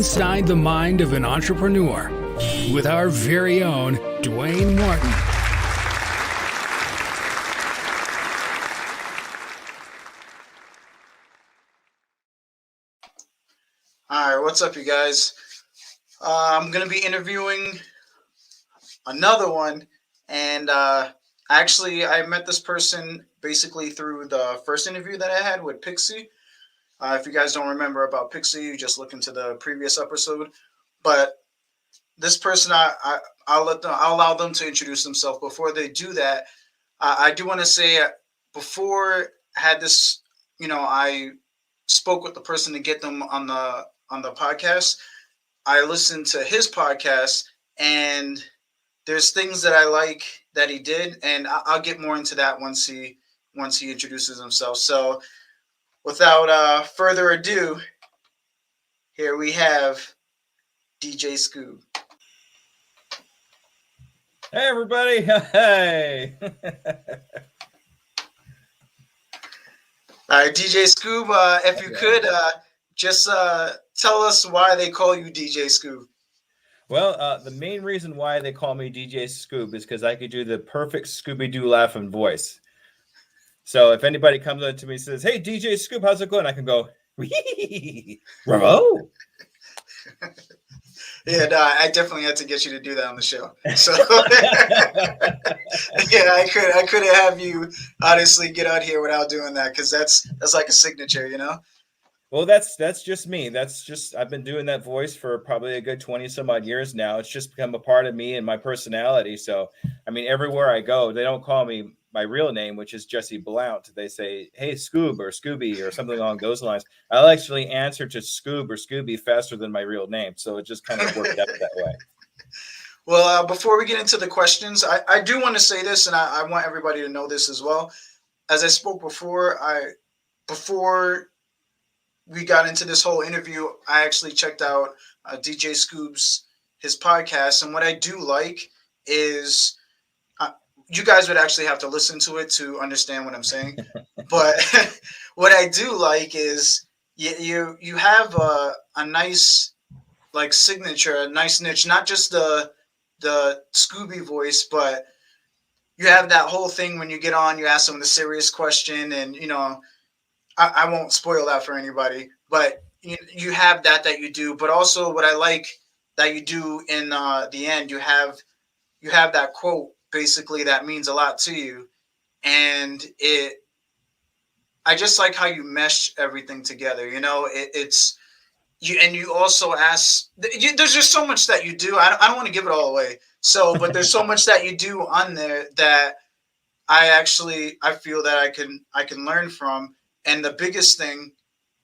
inside the mind of an entrepreneur with our very own Dwayne Morton. All right, what's up, you guys? I'm going to be interviewing another one, and actually, I met this person basically through the first interview that I had with Pixie. If you guys don't remember about Pixie, you just look into the previous episode. But this person, I'll allow them to introduce themselves. Before they do that, I do want to say, before I had this, I spoke with the person to get them on the podcast. I listened to his podcast, and there's things that I like that he did, and I'll get more into that once he introduces himself. So, without further ado, here we have DJ Scoob. Hey, everybody! Hey. All right, DJ Scoob. If you could just tell us why they call you DJ Scoob. Well, the main reason why they call me DJ Scoob is because I could do the perfect Scooby-Doo laughing voice. So if anybody comes up to me and says, "Hey, DJ Scoob, how's it going?" I can go, "Wee, bravo." Yeah, no, I definitely had to get you to do that on the show. So yeah, I couldn't have you honestly get out here without doing that, because that's like a signature, Well, that's just me. I've been doing that voice for probably a good 20 some odd years now. It's just become a part of me and my personality. So, I mean, everywhere I go, they don't call me my real name, which is Jesse Blount. They say, "Hey, Scoob," or "Scooby," or something along those lines. I'll actually answer to Scoob or Scooby faster than my real name. So it just kind of worked out that way. Well, before we get into the questions, I do want to say this, and I want everybody to know this as well. As I spoke before we got into this whole interview, I actually checked out DJ Scoob's his podcast, and what I do like is you guys would actually have to listen to it to understand what I'm saying. But what I do like is you have a nice like signature, a nice niche, not just the Scooby voice, but you have that whole thing when you get on, you ask them the serious question, and I won't spoil that for anybody, but you have that you do. But also what I like that you do in the end, you have that quote basically that means a lot to you, and I just like how you mesh everything together. It's you, and you also ask. There's just so much that you do. I don't want to give it all away. So, but there's so much that you do on there that I feel that I can learn from. And the biggest thing,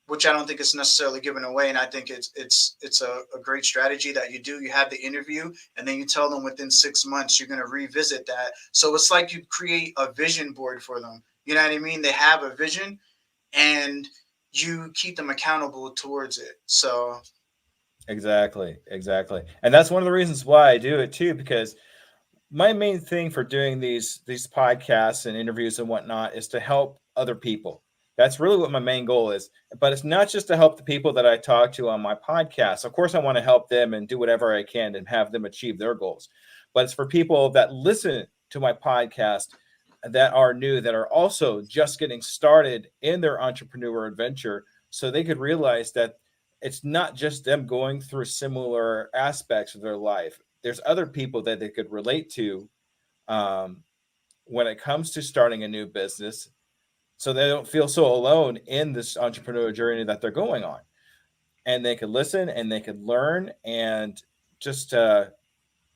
which I don't think is necessarily given away, and I think it's a great strategy that you do. You have the interview, and then you tell them within 6 months you're going to revisit that. So it's like you create a vision board for them. You know what I mean? They have a vision, and you keep them accountable towards it. So Exactly. And that's one of the reasons why I do it too, because my main thing for doing these podcasts and interviews and whatnot is to help other people. That's really what my main goal is. But it's not just to help the people that I talk to on my podcast. Of course, I want to help them and do whatever I can and have them achieve their goals. But it's for people that listen to my podcast that are new, that are also just getting started in their entrepreneur adventure, so they could realize that it's not just them going through similar aspects of their life. There's other people that they could relate to when it comes to starting a new business, so they don't feel so alone in this entrepreneurial journey that they're going on. And they could listen and they could learn, and just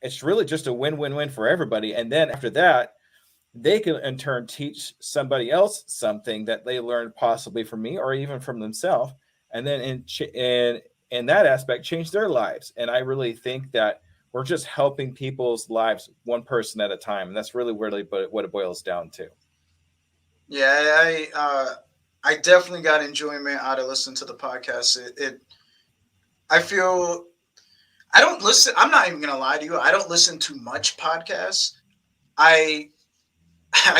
it's really just a win-win-win for everybody. And then after that, they can in turn teach somebody else something that they learned possibly from me or even from themselves, and then in that aspect change their lives. And I really think that we're just helping people's lives one person at a time, and that's really what it boils down to. Yeah, I definitely got enjoyment out of listening to the podcast. I feel I don't listen. I'm not even gonna lie to you. I don't listen to much podcasts. I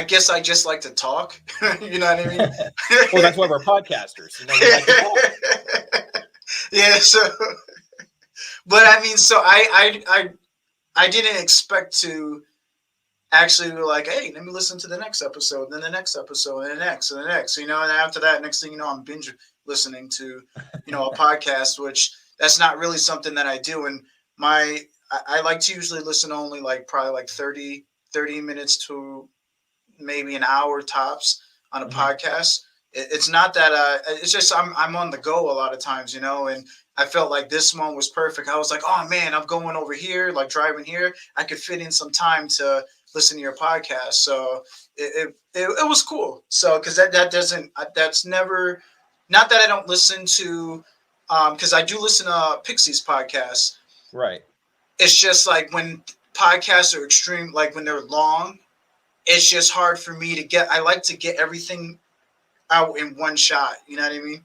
guess I just like to talk. You know what I mean? Well, that's why we're podcasters. You know, we like to talk. Yeah. So But I mean, so I didn't expect to actually be like, hey, let me listen to the next episode, then the next episode, and the next, and the next, and after that, next thing you know, I'm binge listening to, a podcast, which that's not really something that I do. And I like to usually listen only like probably like 30 minutes to maybe an hour tops on a podcast. It's not that it's just I'm on the go a lot of times, and I felt like this one was perfect. I was like, oh man, I'm going over here, like driving here. I could fit in some time to listen to your podcast. So it was cool. So because that doesn't that's never, not that I don't listen to, because I do listen to Pixie's podcast. Right. It's just like when podcasts are extreme, like when they're long, it's just hard for me to get. I like to get everything out in one shot. You know what I mean?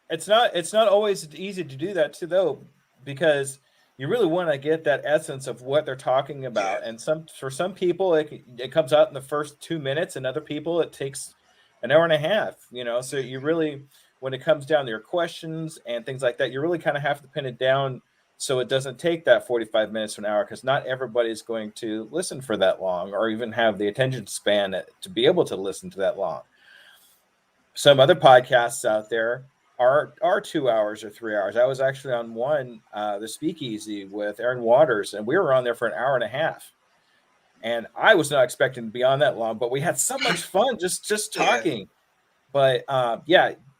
It's not always easy to do that too, though, because you really want to get that essence of what they're talking about. Yeah. And for some people it comes out in the first 2 minutes, and other people it takes an hour and a half. So you really, when it comes down to your questions and things like that, you really kind of have to pin it down so it doesn't take that 45 minutes to an hour, because not everybody's going to listen for that long or even have the attention span to be able to listen to that long. Some other podcasts out there are 2 hours or 3 hours. I was actually on one, the Speakeasy with Aaron Waters, and we were on there for an hour and a half. And I was not expecting to be on that long, but we had so much fun just talking. Yeah. But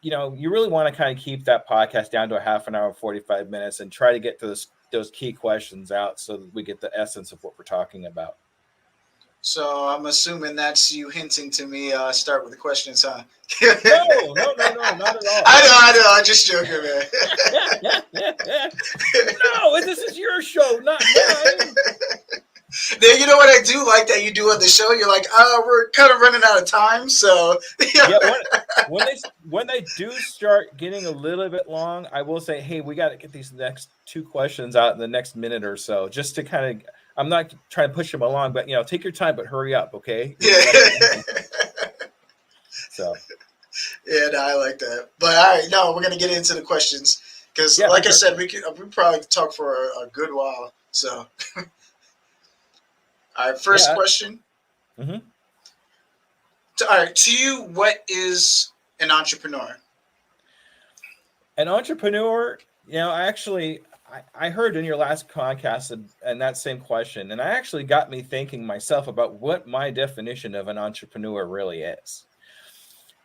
you really want to kind of keep that podcast down to a half an hour, 45 minutes, and try to get to those key questions out so that we get the essence of what we're talking about. So I'm assuming that's you hinting to me start with the questions, huh? No, not at all. I know. I'm just joking, man. No, this is your show, not mine. Then you know what I do like that you do on the show? You're like, we're kind of running out of time, so yeah. When they do start getting a little bit long, I will say, hey, we got to get these next 2 questions out in the next minute or so, just to kind of. I'm not trying to push them along, but take your time, but hurry up, okay? Yeah. So. Yeah, no, I like that. But all right, no, we're gonna get into the questions because, like I said, we probably talk for a good while. So, all right, first question. Mm-hmm. All right, to you, what is an entrepreneur? An entrepreneur, I heard in your last podcast and that same question, and I actually got me thinking myself about what my definition of an entrepreneur really is.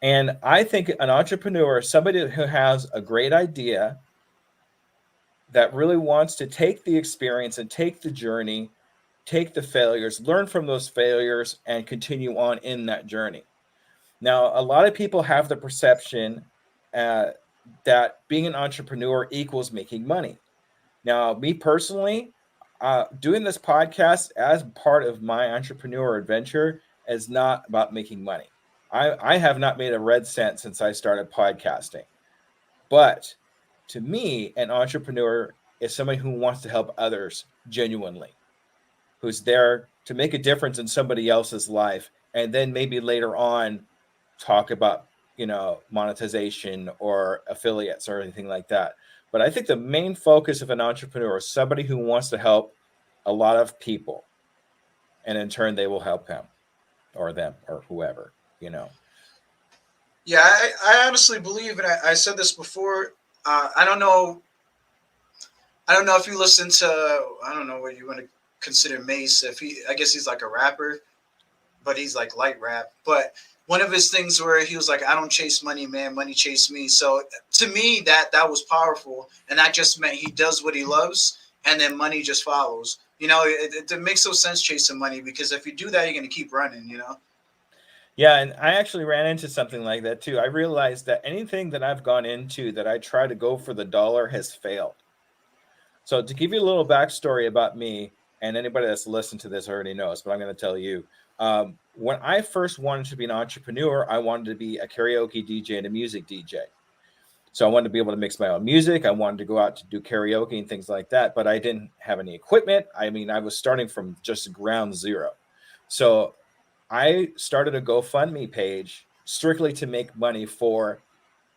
And I think an entrepreneur is somebody who has a great idea that really wants to take the experience and take the journey, take the failures, learn from those failures, and continue on in that journey. Now, a lot of people have the perception that being an entrepreneur equals making money. Now, me personally, doing this podcast as part of my entrepreneur adventure is not about making money. I have not made a red cent since I started podcasting. But to me, an entrepreneur is somebody who wants to help others genuinely, who's there to make a difference in somebody else's life, and then maybe later on talk about, monetization or affiliates or anything like that. But I think the main focus of an entrepreneur is somebody who wants to help a lot of people, and in turn, they will help him or them or whoever, Yeah, I honestly believe, and I said this before. I don't know if you listen to, I don't know what you want to consider Mace. I guess he's like a rapper, but he's like light rap. But one of his things where he was like, I don't chase money, man, money chase me. So to me, that was powerful. And that just meant he does what he loves, and then money just follows. It makes no sense chasing money, because if you do that, you're going to keep running, Yeah, and I actually ran into something like that too. I realized that anything that I've gone into that I try to go for the dollar has failed. So to give you a little backstory about me, and anybody that's listened to this already knows, but I'm going to tell you. When I first wanted to be an entrepreneur, I wanted to be a karaoke DJ and a music DJ. So I wanted to be able to mix my own music. I wanted to go out to do karaoke and things like that, but I didn't have any equipment. I mean, I was starting from just ground zero. So I started a GoFundMe page strictly to make money for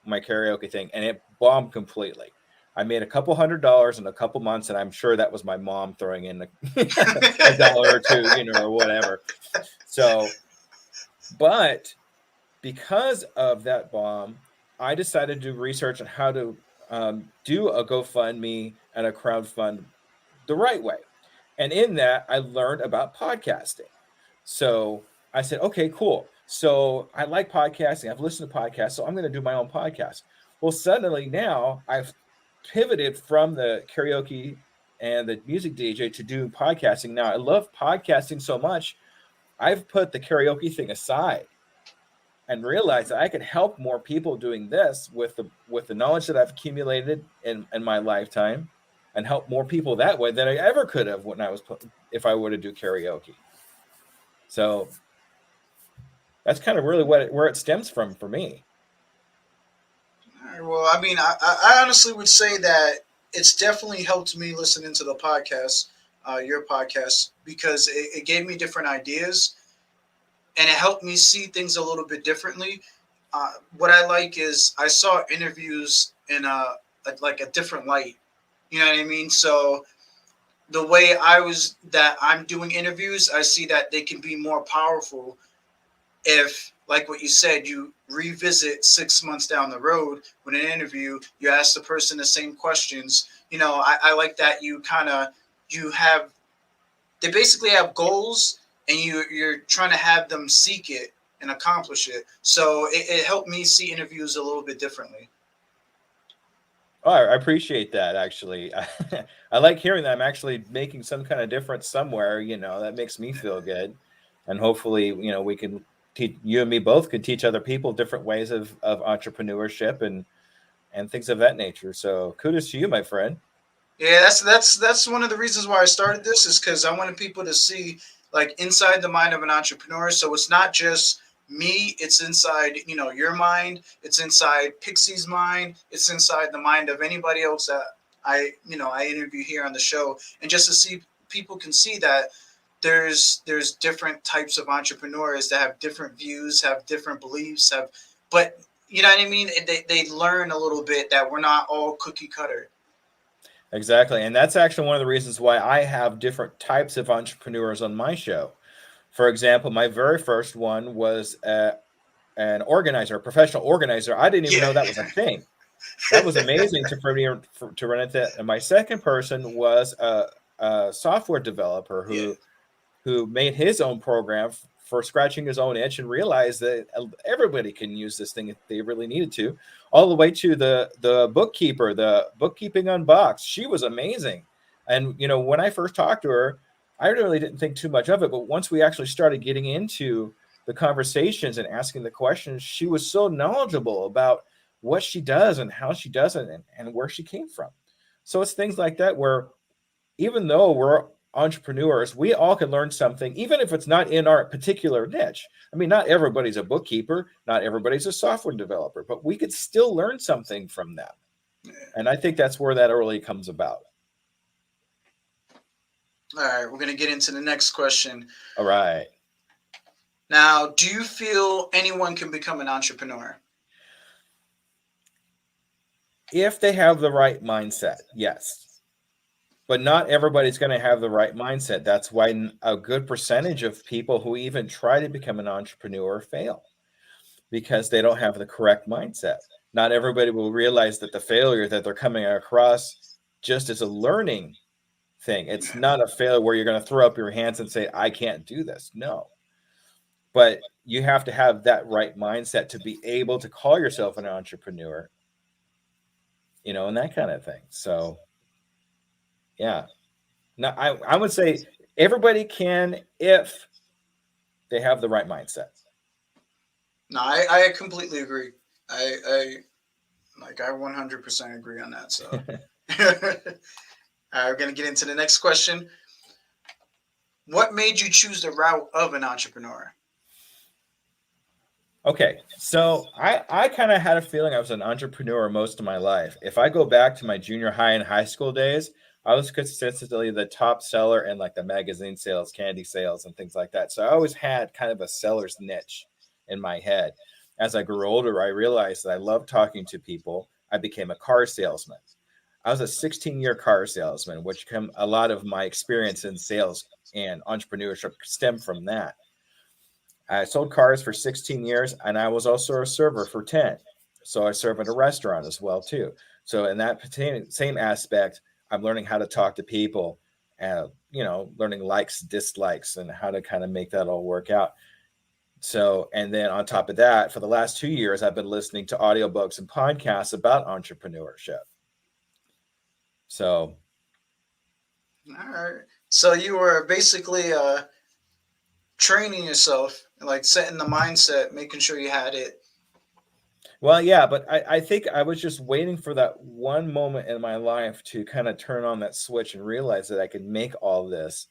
my karaoke thing, and it bombed completely. I made a couple $100 in a couple months, and I'm sure that was my mom throwing in a dollar or two, or whatever. So, but because of that bomb, I decided to do research on how to do a GoFundMe and a crowdfund the right way. And in that, I learned about podcasting. So I said, okay, cool. So I like podcasting. I've listened to podcasts, so I'm going to do my own podcast. Well, suddenly now I've pivoted from the karaoke and the music DJ to do podcasting. Now I love podcasting so much, I've put the karaoke thing aside and realized that I could help more people doing this with the knowledge that I've accumulated in my lifetime, and help more people that way than I ever could have when I was if I were to do karaoke. So that's kind of really where it stems from for me. All right, well, I mean, I honestly would say that it's definitely helped me listening to the podcast, your podcast, because it gave me different ideas and it helped me see things a little bit differently. What I like is I saw interviews in like a different light. You know what I mean? So the way I'm doing interviews, I see that they can be more powerful if, like what you said, you revisit 6 months down the road with an interview, you ask the person the same questions. I like that you have, they basically have goals and you're trying to have them seek it and accomplish it. So it helped me see interviews a little bit differently. Oh, I appreciate that. Actually, I like hearing that I'm actually making some kind of difference somewhere. That makes me feel good, and hopefully, we can teach, you and me both can teach other people different ways of entrepreneurship and things of that nature. So, kudos to you, my friend. Yeah, that's one of the reasons why I started this, is because I wanted people to see like inside the mind of an entrepreneur. So it's not just me, it's inside, your mind, it's inside Pixie's mind, it's inside the mind of anybody else that I interview here on the show. And just to see, people can see that there's different types of entrepreneurs that have different views, have different beliefs, but you know what I mean? They learn a little bit that we're not all cookie cutter. Exactly. And that's actually one of the reasons why I have different types of entrepreneurs on my show. For example, my very first one was an organizer, a professional organizer. I didn't even know that was a thing. That was amazing for me to run into that. And my second person was a software developer who made his own program for scratching his own itch and realized that everybody can use this thing if they really needed to, all the way to the bookkeeper, the Bookkeeping Unboxed. She was amazing. And, when I first talked to her, I really didn't think too much of it. But once we actually started getting into the conversations and asking the questions, she was so knowledgeable about what she does and how she does it and where she came from. So it's things like that where even though we're entrepreneurs, we all can learn something, even if it's not in our particular niche. I mean, not everybody's a bookkeeper, not everybody's a software developer, but we could still learn something from them. And I think that's where that really comes about. All right, we're going to get into the next question. All right. Now, do you feel anyone can become an entrepreneur? If they have the right mindset, yes. But not everybody's going to have the right mindset. That's why a good percentage of people who even try to become an entrepreneur fail, because they don't have the correct mindset. Not everybody will realize that the failure that they're coming across just as a learning thing. It's not a failure where you're going to throw up your hands and say, I can't do this. No. But you have to have that right mindset to be able to call yourself an entrepreneur, and that kind of thing. So, yeah. Now, I would say everybody can if they have the right mindset. No, I completely agree. I 100% agree on that. So, we're going to get into the next question. What made you choose the route of an entrepreneur? Okay, so I kind of had a feeling I was an entrepreneur most of my life. If I go back to my junior high and high school days, I was consistently the top seller in like the magazine sales, candy sales, and things like that. So I always had kind of a seller's niche in my head. As I grew older, I realized that I loved talking to people. I became a car salesman. I was a 16-year car salesman, which a lot of my experience in sales and entrepreneurship stem from that. I sold cars for 16 years, and I was also a server for 10. So I serve at a restaurant as well too. So in that same aspect, I'm learning how to talk to people, and learning likes, dislikes, and how to kind of make that all work out. So, and then on top of that, for the last 2 years, I've been listening to audiobooks and podcasts about entrepreneurship. So, all right. So you were basically training yourself, like setting the mindset, making sure you had it. well, yeah, but I think I was just waiting for that one moment in my life to kind of turn on that switch and realize that I could make all this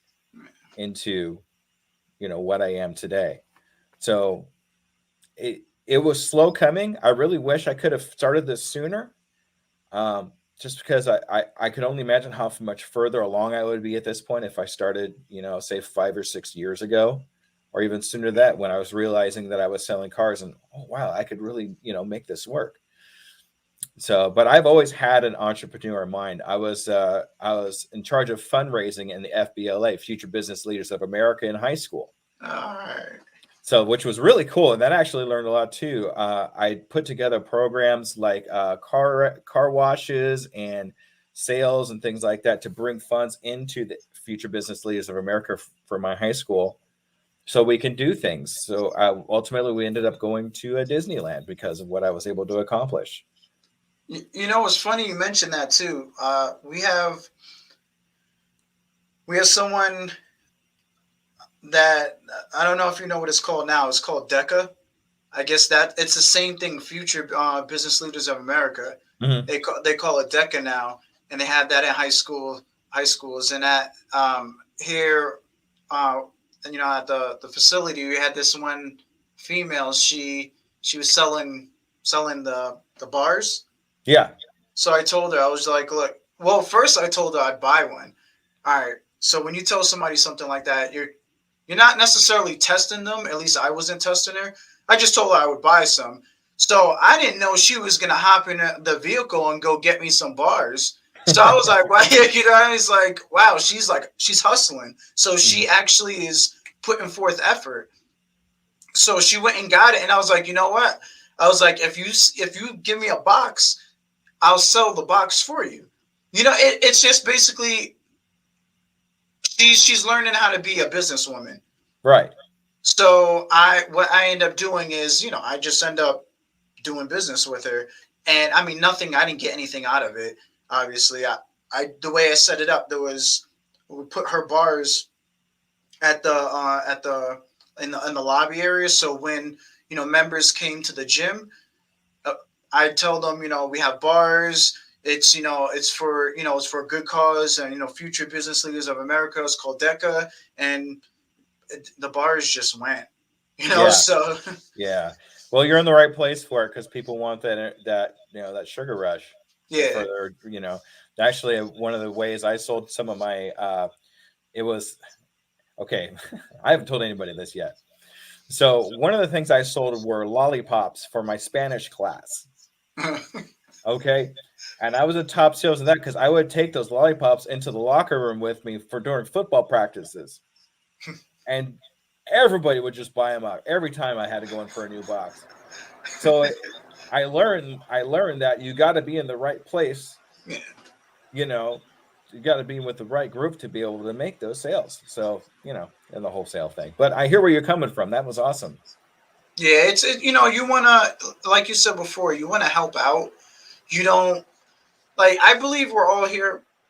into, what I am today. So it was slow coming. I really wish I could have started this sooner. Just because I could only imagine how much further along I would be at this point if I started, say 5 or 6 years ago, or even sooner than that, when I was realizing that I was selling cars and, oh, wow, I could really, make this work. So, but I've always had an entrepreneur mind. I was in charge of fundraising in the FBLA, Future Business Leaders of America, in high school. All right. So, which was really cool, and that actually learned a lot too. I put together programs like car washes and sales and things like that to bring funds into the Future Business Leaders of America for my high school, so we can do things. So ultimately, we ended up going to Disneyland because of what I was able to accomplish. It's funny you mentioned that too. We have someone that I don't know if you know what it's called now. It's called DECA. I guess that it's the same thing. Future Business Leaders of America. Mm-hmm. They call it DECA now, and they have that in high schools, and at here, at the facility, we had this one female. She was selling the bars. Yeah. So I told her, I was like, look. Well, first I told her I'd buy one. All right. So when you tell somebody something like that, you're not necessarily testing them. At least I wasn't testing her. I just told her I would buy some. So I didn't know she was going to hop in the vehicle and go get me some bars. So I was like, wow, I was like, wow, she's hustling. So she actually is putting forth effort. So she went and got it. And I was like, you know what? I was like, if you give me a box, I'll sell the box for you. It's just basically she's learning how to be a businesswoman. Right. So what I end up doing is, I just end up doing business with her. And I mean, I didn't get anything out of it. Obviously, the way I set it up, we put her bars in the lobby area. So when, members came to the gym, I tell them, we have bars. It's, it's for a good cause, and, Future Business Leaders of America is called DECA, and the bars just went, Yeah. so. Yeah. Well, you're in the right place for it, because people want that sugar rush. Yeah. Actually, one of the ways I sold some of my, it was, okay, I haven't told anybody this yet. So one of the things I sold were lollipops for my Spanish class. Okay. And I was a top sales in that because I would take those lollipops into the locker room with me during football practices. And everybody would just buy them out every time I had to go in for a new box. So I learned that you got to be in the right place. You got to be with the right group to be able to make those sales. So, and the wholesale thing. But I hear where you're coming from. That was awesome. Yeah, you want to, like you said before, you want to help out. You don't, I believe we're all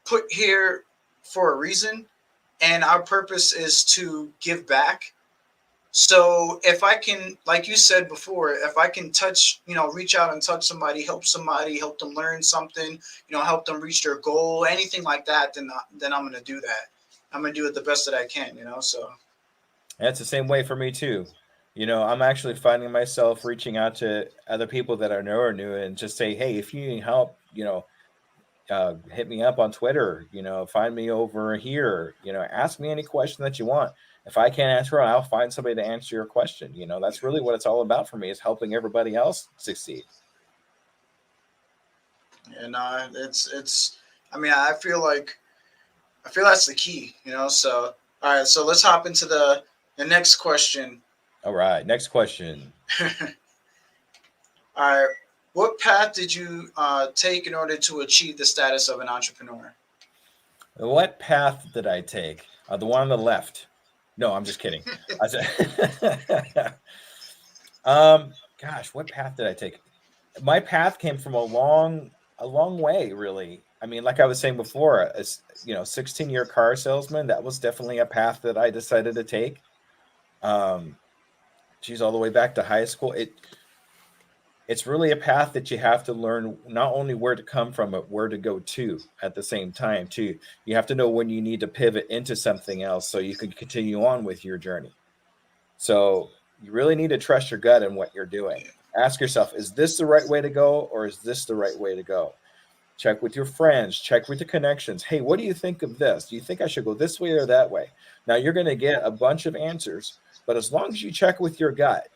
put here for a reason, and our purpose is to give back. So if I can, like you said before, if I can reach out and touch somebody, help them learn something, help them reach their goal, anything like that, then I'm going to do that. I'm going to do it the best that I can, so. That's the same way for me too. I'm actually finding myself reaching out to other people that are new and just say, hey, if you need help, hit me up on Twitter, find me over here, ask me any question that you want. If I can't answer it, I'll find somebody to answer your question. That's really what it's all about for me, is helping everybody else succeed. And I mean, I feel that's the key, you know. So all right, so let's hop into the next question. All right, next question. All right, what path did you take in order to achieve the status of an entrepreneur? What path did I take? The one on the left. No, I'm just kidding. I said, gosh, what path did I take? My path came from a long way, really. I mean, like I was saying before, as 16-year car salesman, that was definitely a path that I decided to take. Um, Geez, all the way back to high school. It's really a path that you have to learn not only where to come from, but where to go to at the same time too. You have to know when you need to pivot into something else so you can continue on with your journey. So you really need to trust your gut in what you're doing. Ask yourself, is this the right way to go, or is this the right way to go? Check with your friends, check with your connections. Hey, what do you think of this? Do you think I should go this way or that way? Now you're going to get a bunch of answers, but as long as you check with your gut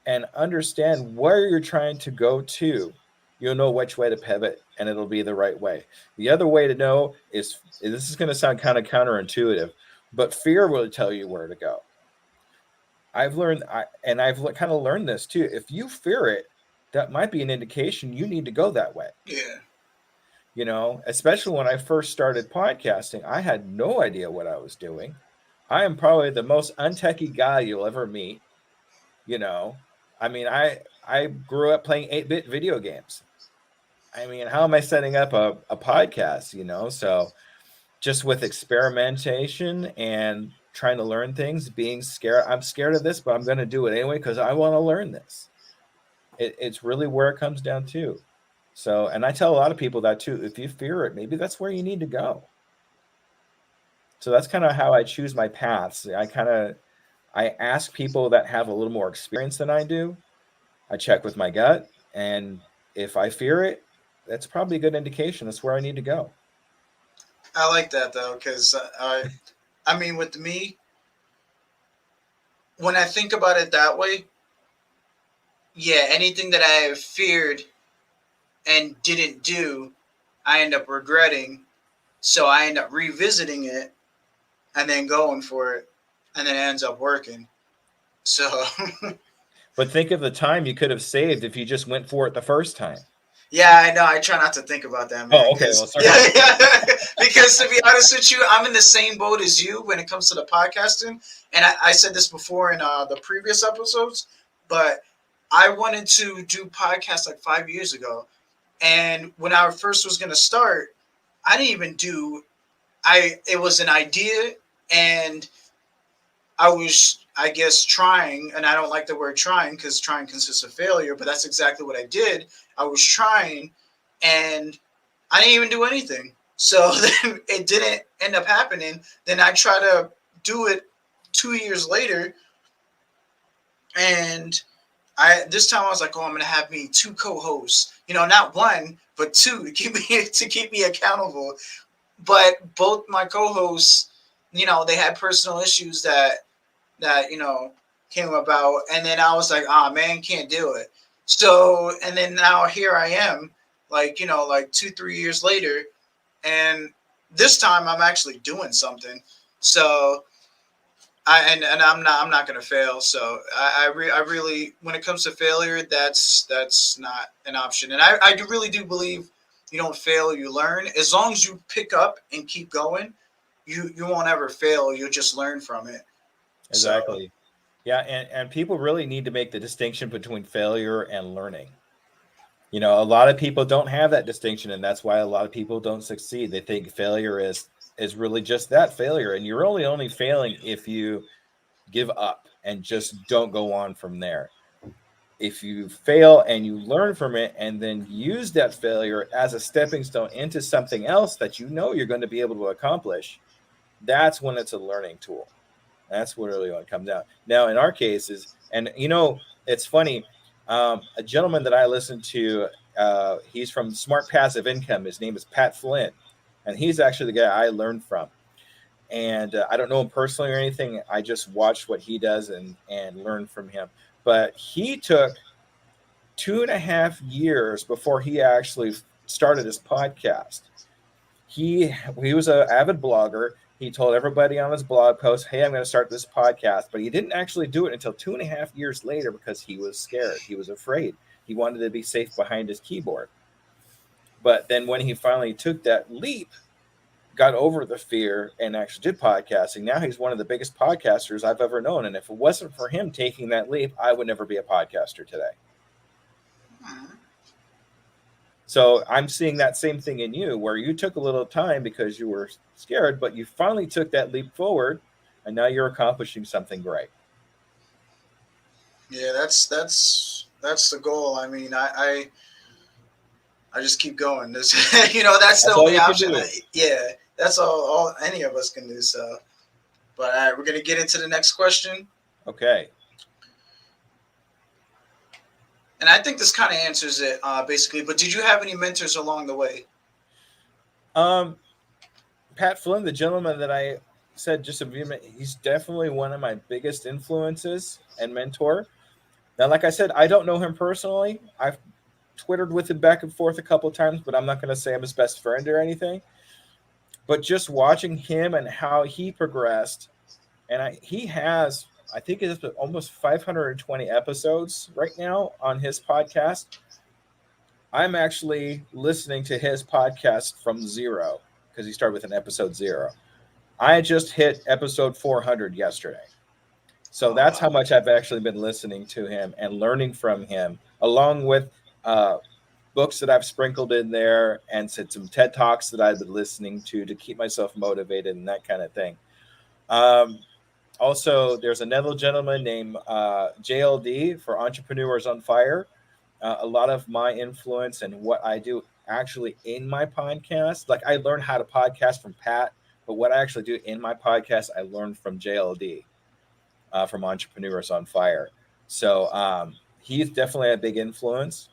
and understand where you're trying to go to, you'll know which way to pivot and it'll be the right way. The other way to know is this is going to sound kind of counterintuitive, but fear will tell you where to go. I've learned, and I've kind of learned this too. If you fear it, that might be an indication you need to go that way. Yeah. Especially when I first started podcasting, I had no idea what I was doing. I am probably the most untechy guy you'll ever meet. I mean, I grew up playing 8-bit video games. I mean, how am I setting up a podcast, So just with experimentation and trying to learn things, being scared. I'm scared of this, but I'm going to do it anyway because I want to learn this. It's really where it comes down to. So, and I tell a lot of people that too. If you fear it, maybe that's where you need to go. So that's kind of how I choose my paths. I ask people that have a little more experience than I do. I check with my gut, and if I fear it, that's probably a good indication. That's where I need to go. I like that though, because I mean, with me, when I think about it that way, yeah, anything that I have feared and didn't do, I end up regretting. So I end up revisiting it and then going for it, and then it ends up working. So, But think of the time you could have saved if you just went for it the first time. yeah, I know. I try not to think about that, man. Oh, okay. Well, sorry. Yeah. Because to be honest with you, I'm in the same boat as you when it comes to the podcasting. And I said this before in the previous episodes, but I wanted to do podcasts like 5 years ago. And when I first was going to start, I didn't even do, it was an idea, and I was, I guess, trying, and I don't like the word trying because trying consists of failure, but that's exactly what I did. I was trying, and I didn't even do anything. So then it didn't end up happening. Then I try to do it 2 years later, and this time I was like, oh, I'm gonna have me 2 co-hosts, not one, but 2 to keep me accountable. But both my co-hosts, they had personal issues that came about, and then I was like, man, can't do it. So, and then now here I am, like 2-3 years later, and this time I'm actually doing something. So and I'm not gonna fail. So I really, when it comes to failure, that's not an option. And I really do believe you don't fail, you learn. As long as you pick up and keep going, you won't ever fail. You'll just learn from it. Exactly. So, yeah, and people really need to make the distinction between failure and learning. A lot of people don't have that distinction, and that's why a lot of people don't succeed. They think failure is really just that, failure, and you're only failing if you give up and just don't go on from there. If you fail and you learn from it and then use that failure as a stepping stone into something else that you're going to be able to accomplish, that's when it's a learning tool. That's what really want to come down. Now, in our cases, and it's funny, a gentleman that I listen to, he's from Smart Passive Income. His name is Pat Flynn, and he's actually the guy I learned from. And I don't know him personally or anything. I just watched what he does and learned from him. But he took 2.5 years before he actually started his podcast. He was an avid blogger. He told everybody on his blog post, "Hey, I'm going to start this podcast," but he didn't actually do it until 2.5 years later because he was scared. He was afraid. He wanted to be safe behind his keyboard. But then when he finally took that leap, got over the fear, and actually did podcasting, now he's one of the biggest podcasters I've ever known. And if it wasn't for him taking that leap, I would never be a podcaster today. So I'm seeing that same thing in you, where you took a little time because you were scared, but you finally took that leap forward, and now you're accomplishing something great. Yeah, that's the goal. I mean, I just keep going. This, that's the only option. Yeah, that's all any of us can do. So, but all right, we're gonna get into the next question. Okay. And I think this kind of answers it basically. But did you have any mentors along the way? Pat Flynn, the gentleman that I said just a few minutes, he's definitely one of my biggest influences and mentor. Now, like I said, I don't know him personally. I've Twittered with him back and forth a couple of times, but I'm not going to say I'm his best friend or anything. But just watching him and how he progressed, and he has, I think it's almost 520 episodes right now on his podcast. I'm actually listening to his podcast from zero because he started with an episode 0. I just hit episode 400 yesterday. So that's how much I've actually been listening to him and learning from him, along with books that I've sprinkled in there and some TED Talks that I've been listening to keep myself motivated and that kind of thing. Also, there's another gentleman named JLD for Entrepreneurs on Fire. A lot of my influence and what I do actually in my podcast, like I learned how to podcast from Pat, but what I actually do in my podcast, I learned from JLD from Entrepreneurs on Fire. So he's definitely a big influence.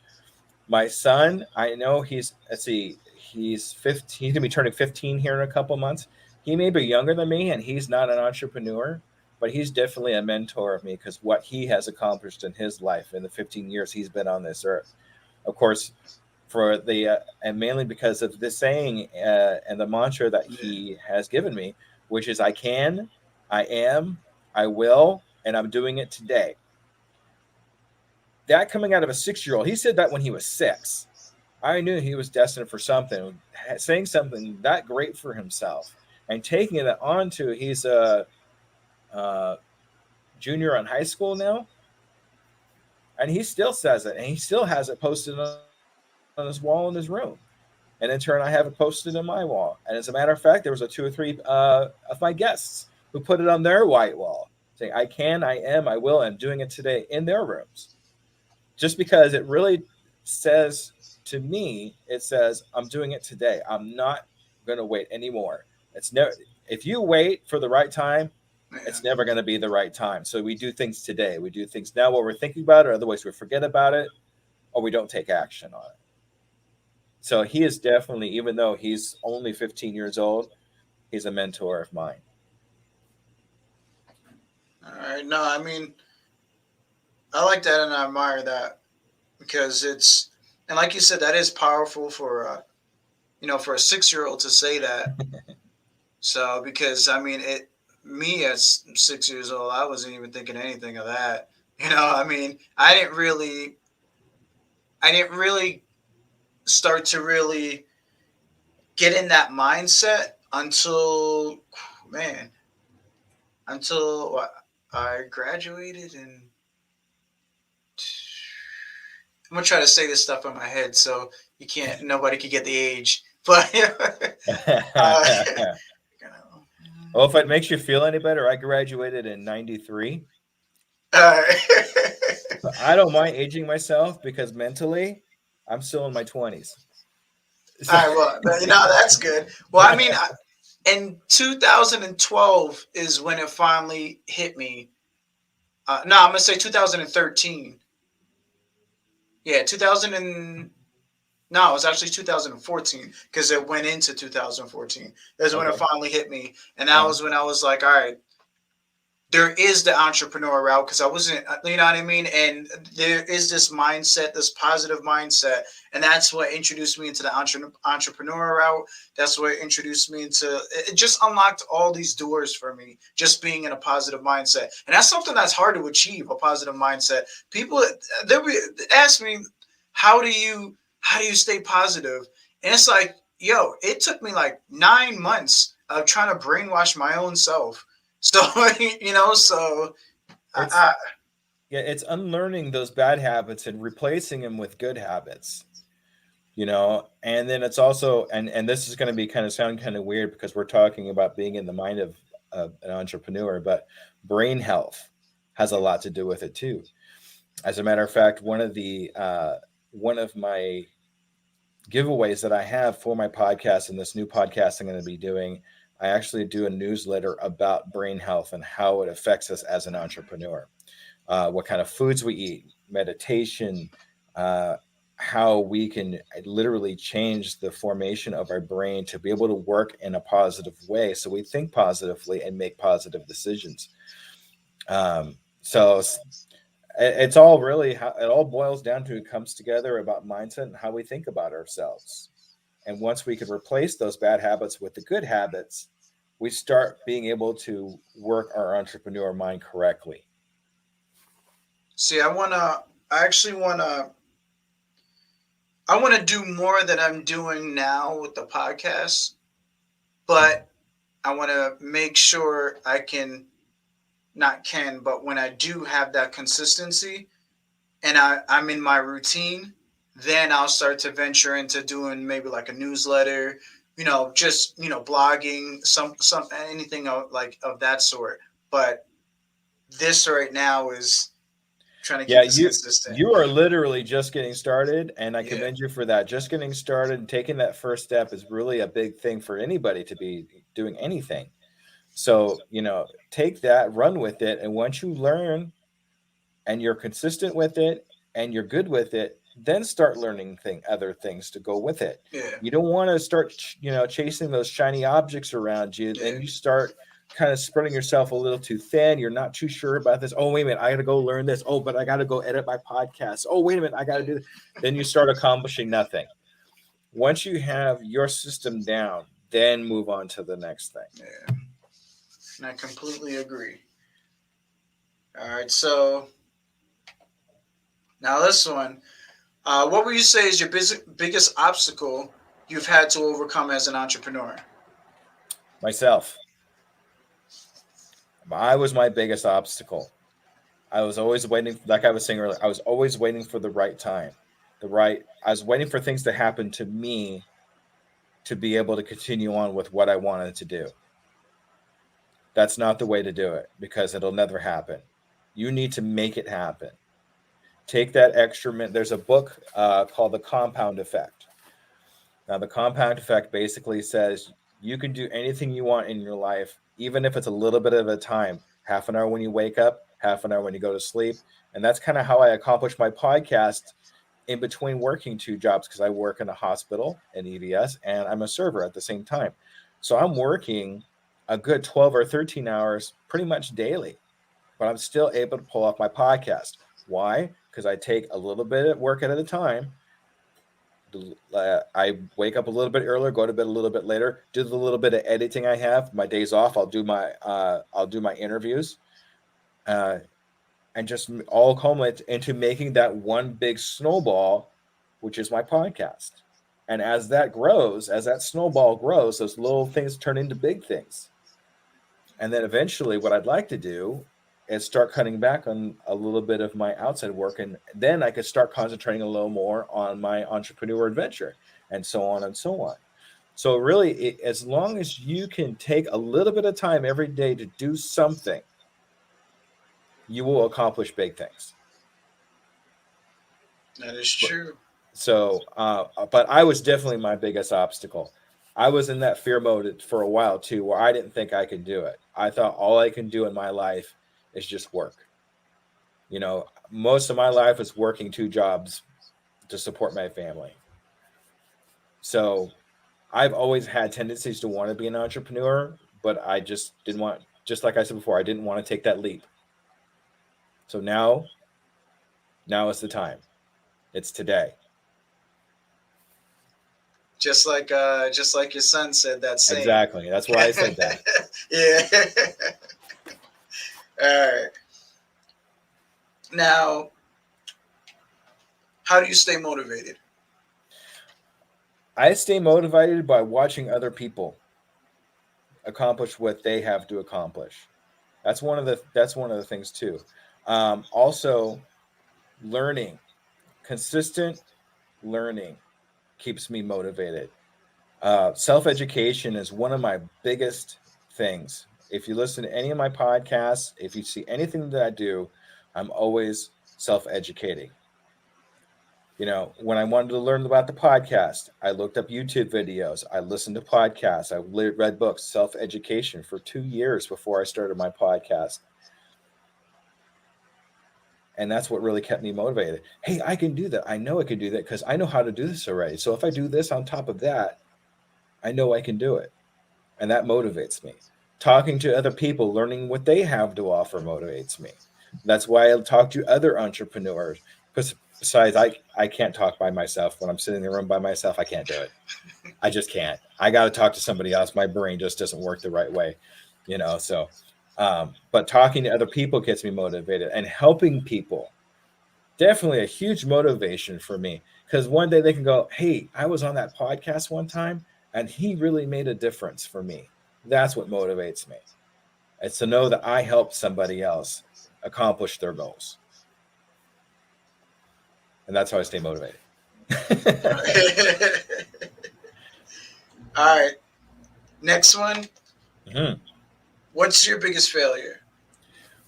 My son, I know he's 15. He's going to be turning 15 here in a couple months. He may be younger than me, and he's not an entrepreneur, but he's definitely a mentor of me because what he has accomplished in his life in the 15 years he's been on this earth. Of course, and mainly because of this saying and the mantra that he has given me, which is I can, I am, I will, and I'm doing it today. That coming out of a 6-year-old, he said that when he was 6. I knew he was destined for something, saying something that great for himself and taking it on to he's a junior in high school now. And he still says it, and he still has it posted on his wall in his room. And in turn, I have it posted on my wall. And as a matter of fact, there was 2 or 3 of my guests who put it on their white wall, saying, I can, I am, I will, I'm doing it today in their rooms. Just because it really says to me, it says, I'm doing it today. I'm not going to wait anymore. It's never. If you wait for the right time, it's never going to be the right time. So we do things today. We do things now while we're thinking about it. Otherwise, we forget about it or we don't take action on it. So he is definitely, even though he's only 15 years old, he's a mentor of mine. All right. No, I mean, I like that and I admire that because it's, and like you said, that is powerful for, for a 6-year-old to say that. So, because I mean, me at 6 years old, I wasn't even thinking anything of that. I mean, I didn't really start to really get in that mindset until I graduated, and I'm gonna try to say this stuff in my head so nobody can get the age. But well, if it makes you feel any better, I graduated in 93. I don't mind aging myself because mentally, I'm still in my 20s. So. All right, well, that's good. Well, I mean, in 2012 is when it finally hit me. I'm going to say 2013. Yeah, it was actually 2014 because it went into 2014. That's when it finally hit me. And that was when I was like, all right, there is the entrepreneur route because I wasn't, you know what I mean? And there is this mindset, this positive mindset. And that's what introduced me into the entrepreneur route. That's what introduced me into it, just unlocked all these doors for me, just being in a positive mindset. And that's something that's hard to achieve, a positive mindset. People, they ask me, how do you stay positive? And it's like, yo, it took me like 9 months of trying to brainwash my own self. So so It's I yeah, it's unlearning those bad habits and replacing them with good habits. And then it's also, and this is going to be kind of sound kind of weird because we're talking about being in the mind of an entrepreneur, but brain health has a lot to do with it too. As a matter of fact, one of my giveaways that I have for my podcast and this new podcast I'm going to be doing, I actually do a newsletter about brain health and how it affects us as an entrepreneur. What kind of foods we eat, meditation, uh, how we can literally change the formation of our brain to be able to work in a positive way so we think positively and make positive decisions. So it's all really how it all boils down to, it comes together about mindset and how we think about ourselves. And once we can replace those bad habits with the good habits, we start being able to work our entrepreneur mind correctly. see. I actually want to do more than I'm doing now with the podcast, but I want to make sure I can, not can, but when I do have that consistency and I'm in my routine, then I'll start to venture into doing maybe like a newsletter, just blogging, some anything of that sort. But this right now is trying to keep Yeah, this consistent. you are literally just getting started, and I Yeah, commend you for that. Just getting started and taking that first step is really a big thing for anybody to be doing anything. So, take that, run with it, and once you learn and you're consistent with it and you're good with it, then start learning other things to go with it. yeah, You don't want to start, chasing those shiny objects around you. yeah, Then you start kind of spreading yourself a little too thin. You're not too sure about this. Oh, wait a minute, I got to go learn this. Oh, but I got to go edit my podcast. Oh, wait a minute, I got to do this. Then you start accomplishing nothing. Once you have your system down, then move on to the next thing. yeah. And I completely agree. All right, so now this one. What would you say is your biggest obstacle you've had to overcome as an entrepreneur? Myself, I was my biggest obstacle. I was always waiting, like I was saying earlier, I was always waiting for the right time. I was waiting for things to happen to me to be able to continue on with what I wanted to do. That's not the way to do it because it'll never happen. You need to make it happen. Take that extra minute. There's a book called The Compound Effect. Now, the compound effect basically says you can do anything you want in your life, even if it's a little bit of a time, half an hour when you wake up, half an hour when you go to sleep. And that's kind of how I accomplish my podcast in between working two jobs because I work in a hospital in EVS and I'm a server at the same time. So I'm working a good 12 or 13 hours pretty much daily, but I'm still able to pull off my podcast. Why? Because I take a little bit of work at a time. I wake up a little bit earlier, go to bed a little bit later, do the little bit of editing I have. My days off, I'll do my interviews, and just all culminate into making that one big snowball, which is my podcast. And as that grows, as that snowball grows, those little things turn into big things. And then eventually, what I'd like to do is start cutting back on a little bit of my outside work. And then I could start concentrating a little more on my entrepreneur adventure and so on and so on. So, really, as long as you can take a little bit of time every day to do something, you will accomplish big things. That is But, true. but I was definitely my biggest obstacle. I was in that fear mode for a while too, where I didn't think I could do it. I thought all I can do in my life is just work. Most of my life is working two jobs to support my family. So I've always had tendencies to want to be an entrepreneur, but I just didn't want just like I said before, I didn't want to take that leap. So now is the time. It's today. Just like your son said that same. Exactly. That's why I said that. Yeah. All right. Now, how do you stay motivated? I stay motivated by watching other people accomplish what they have to accomplish. That's one of the things too. Also, learning, consistent learning keeps me motivated. Self-education is one of my biggest things. If you listen to any of my podcasts, if you see anything that I do, I'm always self-educating. When I wanted to learn about the podcast, I looked up YouTube videos. I listened to podcasts. I read books, self-education for 2 years before I started my podcast. And that's what really kept me motivated. Hey, I can do that. I know I can do that because I know how to do this already. So if I do this on top of that, I know I can do it. And that motivates me. Talking to other people, learning what they have to offer motivates me. That's why I talk to other entrepreneurs. Because besides, I can't talk by myself. When I'm sitting in the room by myself, I can't do it. I just can't. I got to talk to somebody else. My brain just doesn't work the right way, so but talking to other people gets me motivated, and helping people, definitely a huge motivation for me, because one day they can go, hey, I was on that podcast one time and he really made a difference for me. That's what motivates me. It's to know that I helped somebody else accomplish their goals. And that's how I stay motivated. All right. Next one. Mm-hmm. What's your biggest failure?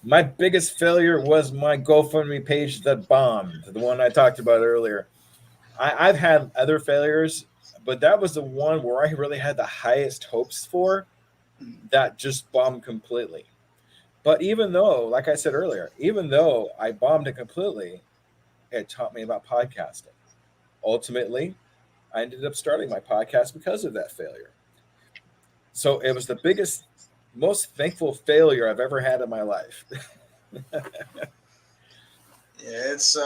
My biggest failure was my GoFundMe page that bombed, the one I talked about earlier. I've had other failures, but that was the one where I really had the highest hopes for that just bombed completely. But even though, like I said earlier, even though I bombed it completely, it taught me about podcasting. Ultimately, I ended up starting my podcast because of that failure. So it was the biggest, most thankful failure I've ever had in my life. Yeah, it's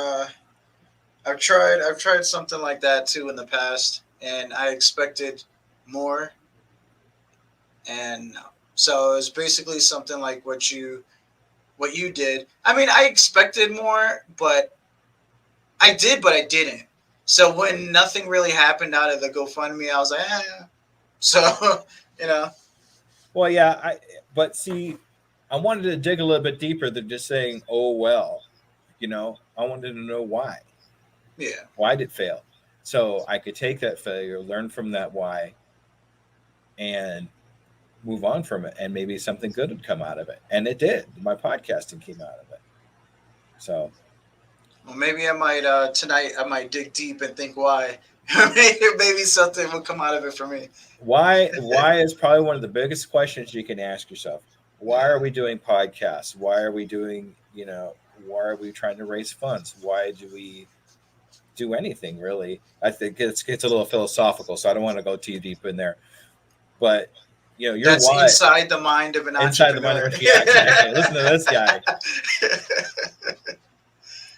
I've tried something like that too in the past, and I expected more, and so it was basically something like what you did. I mean, I expected more, but I did, but I didn't. So when nothing really happened out of the GoFundMe, I was like, eh. So Well, yeah, but see, I wanted to dig a little bit deeper than just saying, "Oh well," I wanted to know why. Yeah. Why did it fail? So I could take that failure, learn from that why, and move on from it, and maybe something good would come out of it. And it did. My podcasting came out of it. So, well, maybe I might tonight. I might dig deep and think why. Maybe something will come out of it for me. why is probably one of the biggest questions you can ask yourself. Why are we doing podcasts? Why are we doing, why are we trying to raise funds? Why do we do anything really? I think it gets a little philosophical, so I don't want to go too deep in there. But That's why inside the mind of an inside the entrepreneur. mind. Yeah, exactly. Listen to this guy.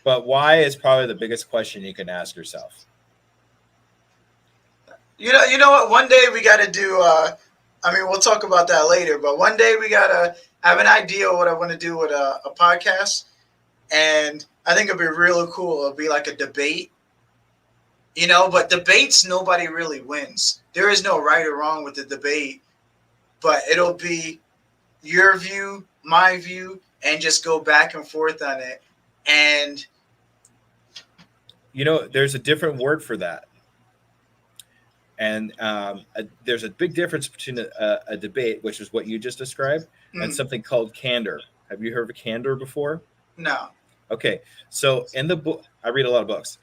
But why is probably the biggest question you can ask yourself. You know what? One day we got to do. I mean, we'll talk about that later. But one day we gotta have an idea of what I want to do with a podcast, and I think it'd be really cool. It'll be like a debate, But debates, nobody really wins. There is no right or wrong with the debate, but it'll be your view, my view, and just go back and forth on it. And there's a different word for that. And there's a big difference between a debate, which is what you just described, and something called candor. Have you heard of candor before? No. Okay. So in the book, I read a lot of books.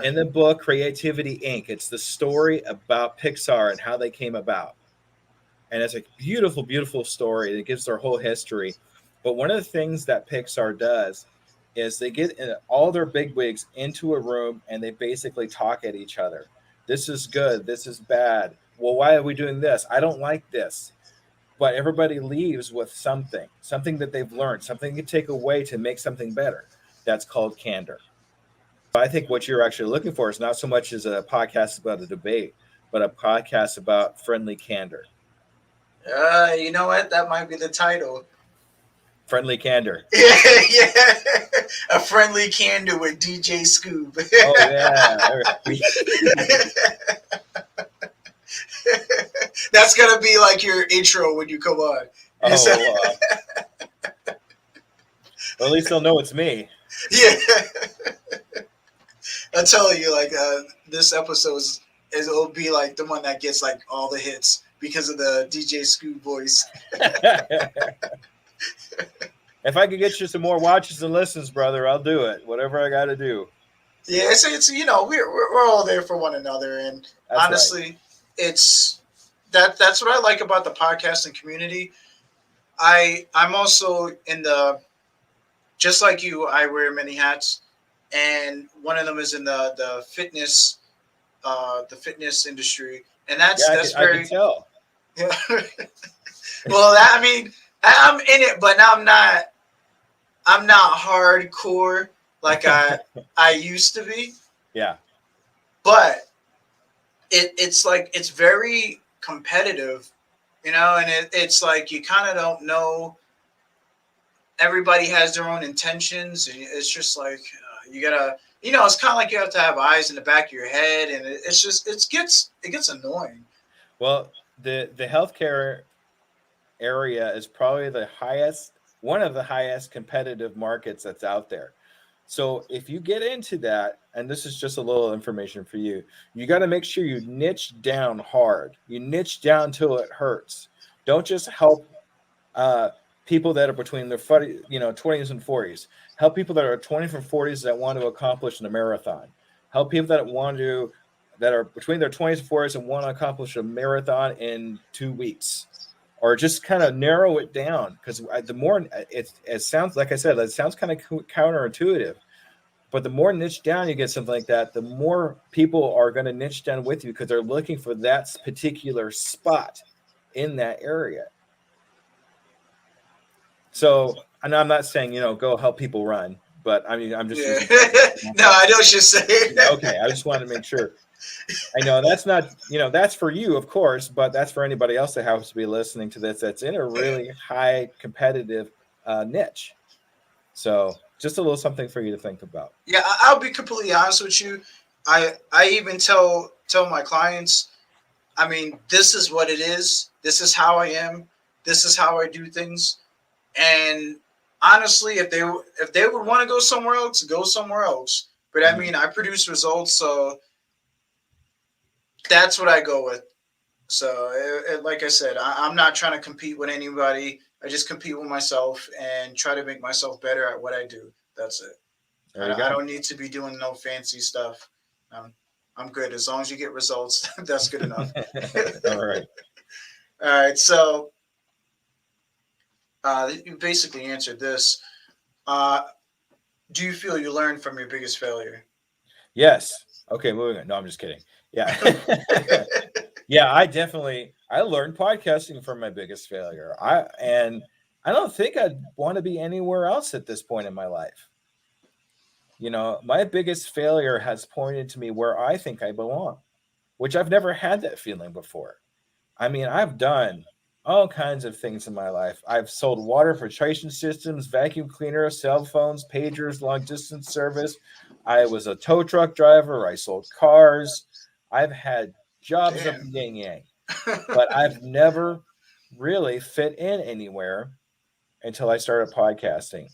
In the book Creativity Inc., it's the story about Pixar and how they came about. And it's a beautiful, beautiful story. It gives their whole history. But one of the things that Pixar does is they get all their bigwigs into a room and they basically talk at each other. This is good. This is bad. Well, why are we doing this? I don't like this. but everybody leaves with something that they've learned, something to take away to make something better. That's called candor. I think what you're actually looking for is not so much as a podcast about a debate, but a podcast about friendly candor. You know what? That might be the title. Friendly candor. Yeah, yeah. A friendly candor with DJ Scoob. Oh yeah. That's gonna be like your intro when you come on. Oh, well, at least they'll know it's me. Yeah. I tell you, like this it'll be like the one that gets like all the hits because of the DJ Scoob voice. If I could get you some more watches and listens, brother, I'll do it. Whatever I got to do. Yeah, it's we're all there for one another, and That's honestly, right. it's that's what I like about the podcasting community. I'm also in the, just like you, I wear many hats, and one of them is in the fitness industry, and that's Yeah, that's I very can tell. yeah. Well, I mean, I'm in it, but I'm not. I'm not hardcore like I used to be, Yeah. but it's like it's very competitive, and it's like you kind of don't know. Everybody has their own intentions, and it's just like you gotta, it's kind of like you have to have eyes in the back of your head, and it's just it gets annoying. Well, the healthcare area is probably one of the highest competitive markets that's out there. So if you get into that, and this is just a little information for you, you got to make sure you niche down hard. You niche down till it hurts. Don't just help uh, people that are between their 20s and 40s. Help people that are 20s and 40s that want to accomplish in a marathon. Help people that are between their 20s and 40s and want to accomplish a marathon in 2 weeks. Or just kind of narrow it down, because the more it sounds, like I said, it sounds kind of counterintuitive, but the more niche down you get something like that, the more people are going to niche down with you because they're looking for that particular spot in that area. So, and I'm not saying go help people run, but I mean I'm just Yeah. using. No, I know what you're saying. Okay, I just wanted to make sure. I know that's not, that's for you, of course, but that's for anybody else that happens to be listening to this that's in a really high competitive niche. So just a little something for you to think about. Yeah, I'll be completely honest with you. I even tell my clients, I mean, this is what it is. This is how I am. This is how I do things. And honestly, if they would want to go somewhere else, go somewhere else. But I mean, I produce results, so that's what I go with. So, like I said, I'm not trying to compete with anybody. I just compete with myself and try to make myself better at what I do. That's it. There you I go. don't need to be doing no fancy stuff. I'm good. As long as you get results, that's good enough. All right. All right. So, you basically answered this. Uh, do you feel you learned from your biggest failure? Yes. Okay, moving on. No, I'm just kidding. Yeah. Yeah, I learned podcasting from my biggest failure. I don't think I'd want to be anywhere else at this point in my life. My biggest failure has pointed to me where I think I belong, which I've never had that feeling before. I mean, I've done all kinds of things in my life. I've sold water filtration systems, vacuum cleaners, cell phones, pagers, long distance service. I was a tow truck driver. I sold cars. I've had jobs up Damn. in yin yang, but I've never really fit in anywhere until I started podcasting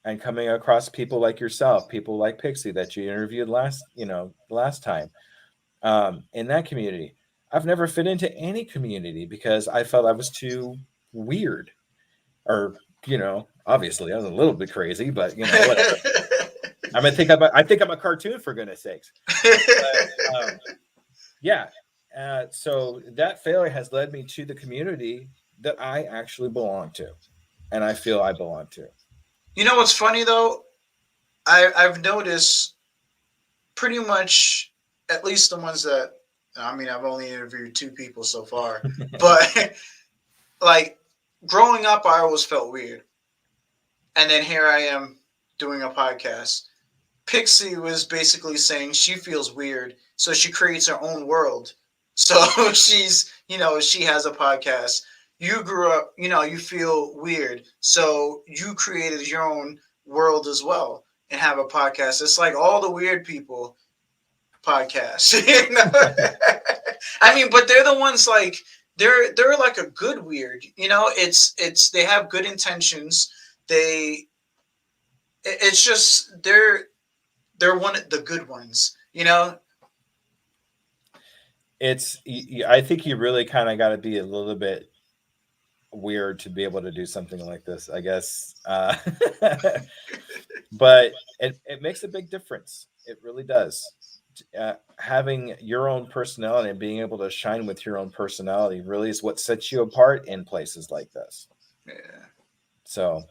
and coming across people like yourself, people like Pixie that you interviewed last time, in that community. I've never fit into any community because I felt I was too weird, or obviously I was a little bit crazy, but whatever. I think I'm a cartoon, for goodness sakes. But, yeah. So that failure has led me to the community that I actually belong to, and I feel I belong to. You know what's funny though? I've noticed pretty much, at least the ones that, I mean, I've only interviewed two people so far, but like growing up, I always felt weird, and then here I am doing a podcast. Pixie was basically saying she feels weird, so she creates her own world. So she has a podcast. You grew up, you feel weird, so you created your own world as well and have a podcast. It's like all the weird people podcasts. I mean, but they're the ones like they're like a good weird. It's they have good intentions. It's just they're one of the good ones. It's I think you really kind of got to be a little bit weird to be able to do something like this, I guess. But it makes a big difference. It really does. Having your own personality and being able to shine with your own personality really is what sets you apart in places like this. Yeah. So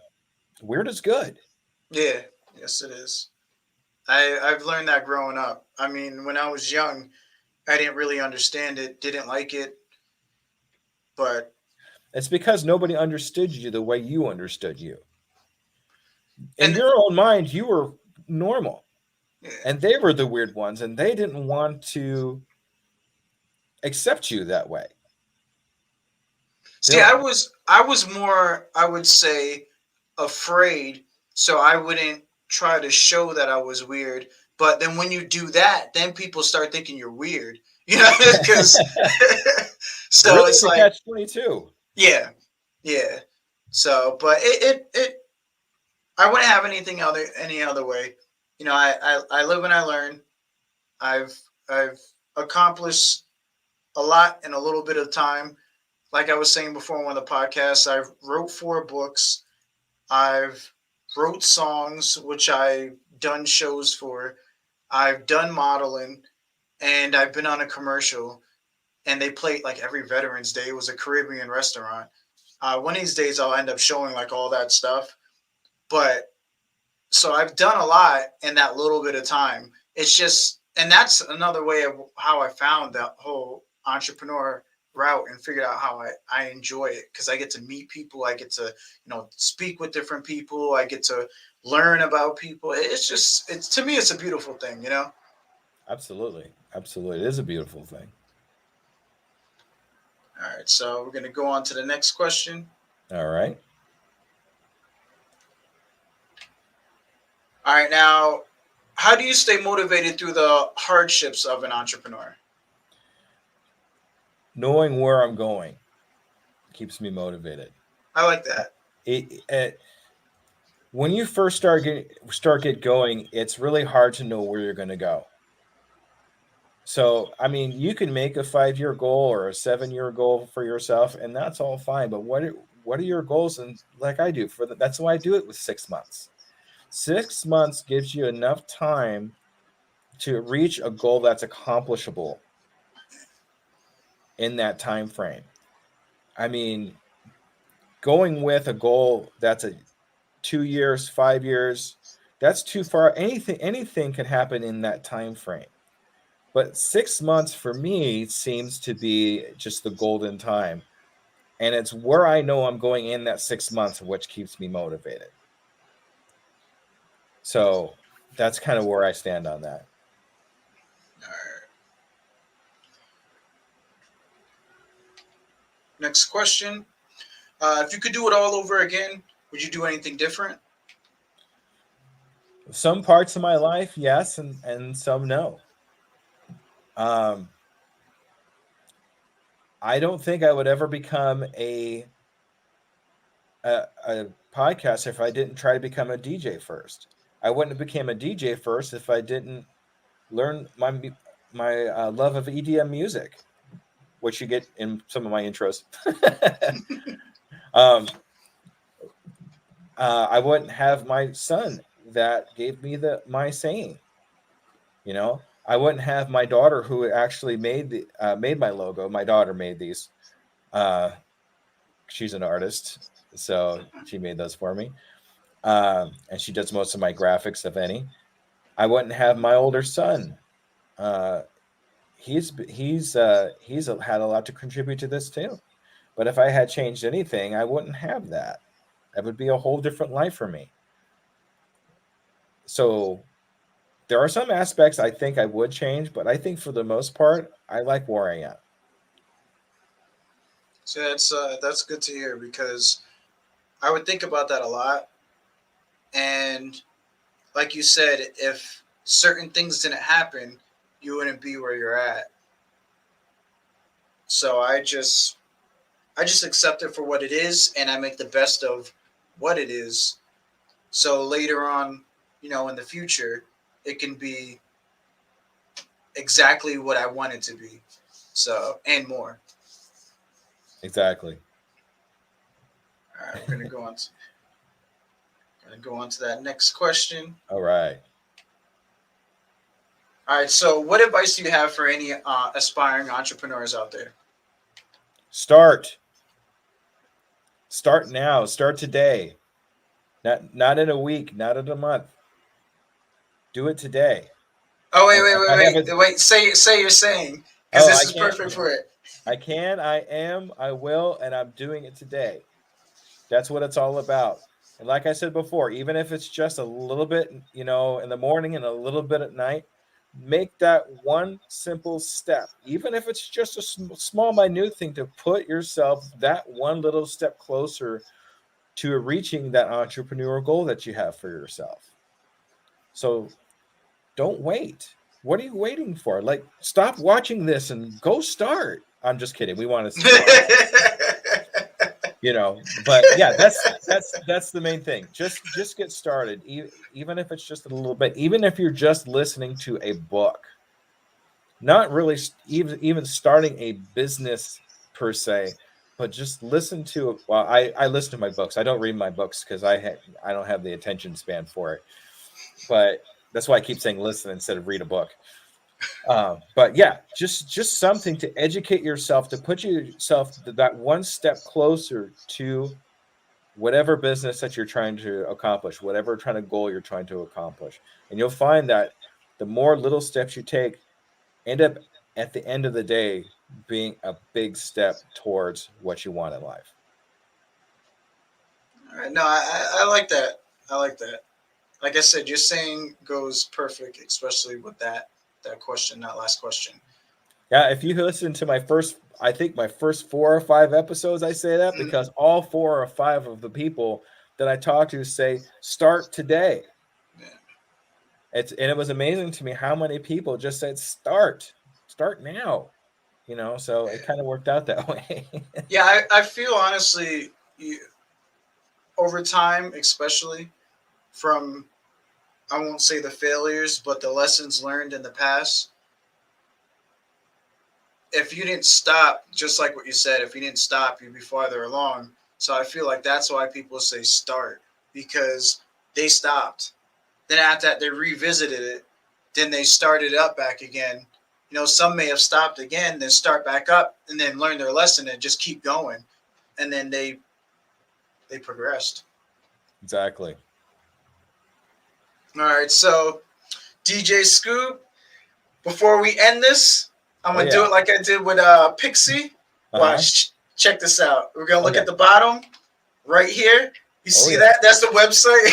weird is good. Yeah. Yes, it is. I've learned that growing up. I mean, when I was young, I didn't really understand it, didn't like it, but It's because nobody understood you the way you understood you. In and your own mind, you were normal. yeah. And they were the weird ones, and they didn't want to accept you that way. See, I was more, I would say, afraid, so I wouldn't try to show that I was weird. But then when you do that, then people start thinking you're weird. Because so Really, it's to like, catch 22. yeah, yeah. So, but I wouldn't have any other way. I live and I learn. I've accomplished a lot in a little bit of time. Like I was saying before on one of the podcasts, I've wrote 4 books. I've wrote songs, which I've done shows for. I've done modeling, and I've been on a commercial. And they played like every Veterans Day. It was a Caribbean restaurant. One of these days, I'll end up showing like all that stuff. But so I've done a lot in that little bit of time. It's just, and that's another way of how I found that whole entrepreneur route and figured out how I enjoy it because I get to meet people. I get to, speak with different people. I get to learn about people. It's to me, it's a beautiful thing. Absolutely. Absolutely. It is a beautiful thing. All right. So we're going to go on to the next question. All right. All right. Now, how do you stay motivated through the hardships of an entrepreneur? Knowing where I'm going keeps me motivated. I like that. When you first start get going, it's really hard to know where you're going to go. So, I mean, you can make a 5-year goal or a 7-year goal for yourself, and that's all fine. But what are your goals? And like I do that's why I do it with 6 months. 6 months gives you enough time to reach a goal that's accomplishable in that time frame. I mean, going with a goal that's a 2 years, 5 years, that's too far. Anything can happen in that time frame. But 6 months for me seems to be just the golden time. And it's where I know I'm going in that 6 months, which keeps me motivated. So that's kind of where I stand on that. All right. Next question. If you could do it all over again, would you do anything different? Some parts of my life, yes, and some no. I don't think I would ever become a podcaster if I didn't try to become a DJ first. I wouldn't have become a DJ first if I didn't learn my love of EDM music, which you get in some of my intros. I wouldn't have my son that gave me my saying. I wouldn't have my daughter who actually made my logo. My daughter made these. She's an artist, so she made those for me, and she does most of my graphics, if any. I wouldn't have my older son. He's had a lot to contribute to this too. But if I had changed anything, I wouldn't have that. That would be a whole different life for me. So there are some aspects I think I would change, but I think for the most part, I like where I am. So that's good to hear because I would think about that a lot. And like you said, if certain things didn't happen, you wouldn't be where you're at. So I just accept it for what it is, and I make the best of what it is. So later on, in the future, it can be exactly what I want it to be. So and more. Exactly. All right, we're gonna go on to that next question. All right. All right. So, what advice do you have for any aspiring entrepreneurs out there? Start. Start now. Start today. Not in a week, not in a month. Do it today. Oh wait, And wait, if I wait, haven't, wait, wait. Say you're saying because oh, this I is can't. perfect for it. I can. I am. I will, and I'm doing it today. That's what it's all about. And like I said before, even if it's just a little bit, in the morning and a little bit at night, make that one simple step. Even if it's just a small, minute thing to put yourself that one little step closer to reaching that entrepreneurial goal that you have for yourself. So don't wait. What are you waiting for? Like, stop watching this and go start. I'm just kidding. We want to see but yeah, that's the main thing. Just get started, even if it's just a little bit, even if you're just listening to a book, not really even starting a business per se, but just listen to, well, I listen to my books. I don't read my books because I don't have the attention span for it, but that's why I keep saying listen instead of read a book. But yeah, just something to educate yourself, to put yourself that one step closer to whatever business that you're trying to accomplish, whatever trying to goal you're trying to accomplish. And you'll find that the more little steps you take end up at the end of the day being a big step towards what you want in life. All right, no, I like that. I like that. Like I said, your saying goes perfect, especially with that question, that last question. Yeah, if you listen to I think my first 4 or 5 episodes, I say that Mm, because all 4 or 5 of the people that I talk to say, start today. yeah. And it was amazing to me how many people just said, start now. So it kind of worked out that way. Yeah, I feel honestly, over time, especially from, I won't say the failures, but the lessons learned in the past, if you didn't stop, just like what you said, if you didn't stop, you'd be farther along. So I feel like that's why people say start, because they stopped. Then after that, they revisited it. Then they started up back again. Some may have stopped again, then start back up, and then learn their lesson and just keep going. And then they progressed. Exactly. All right, so DJ Scoob, before we end this, I'm Oh gonna do yeah. it like I did with Pixie. Uh-huh. Watch, check this out. We're gonna look Okay. at the bottom right here. You Oh see yeah. that? That's the website.